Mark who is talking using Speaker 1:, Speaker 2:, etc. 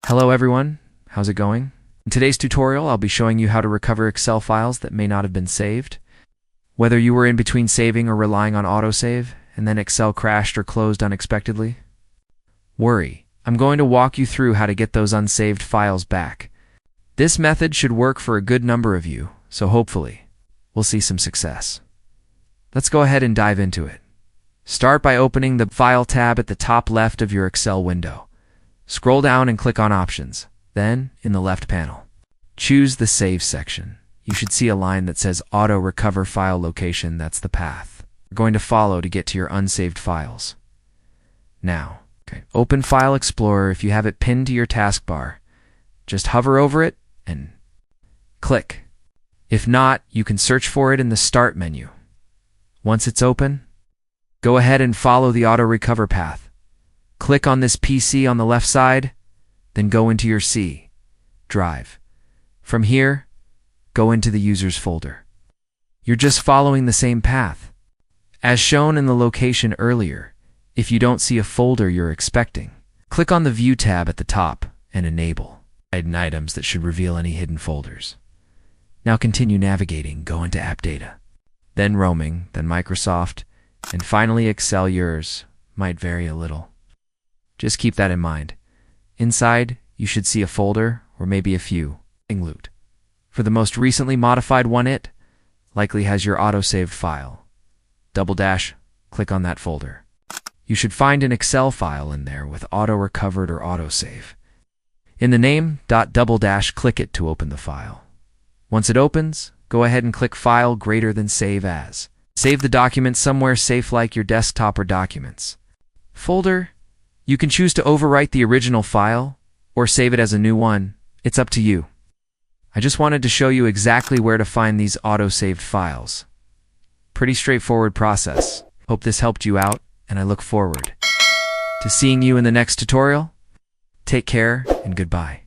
Speaker 1: Hello everyone, how's it going? In today's tutorial, I'll be showing you how to recover Excel files that may not have been saved. Whether you were in between saving or relying on autosave, and then Excel crashed or closed unexpectedly. Worry, I'm going to walk you through how to get those unsaved files back. This method should work for a good number of you, so hopefully, we'll see some success. Let's go ahead and dive into it. Start by opening the File tab at the top left of your Excel window. Scroll down and click on Options. Then, in the left panel, choose the Save section. You should see a line that says AutoRecover file location. That's the path you're going to follow to get to your unsaved files. Now, open File Explorer if you have it pinned to your taskbar. Just hover over it and click. If not, you can search for it in the Start menu. Once it's open, go ahead and follow the AutoRecover path. Click on this PC on the left side, then go into your C drive. From here, go into the Users folder. You're just following the same path. As shown in the location earlier, if you don't see a folder you're expecting, click on the View tab at the top and enable hidden items that should reveal any hidden folders. Now continue navigating, go into App Data, then Roaming, then Microsoft, and finally Excel. Yours might vary a little. Just keep that in mind. Inside, you should see a folder, or maybe a few, loot. For the most recently modified one, it likely has your auto-saved file. Click on that folder. You should find an Excel file in there with auto-recovered or autosave. In the name, click it to open the file. Once it opens, go ahead and click File greater than Save As. Save the document somewhere safe like your desktop or Documents folder. You can choose to overwrite the original file or save it as a new one. It's up to you. I just wanted to show you exactly where to find these auto-saved files. Pretty straightforward process. Hope this helped you out, and I look forward to seeing you in the next tutorial. Take care and goodbye.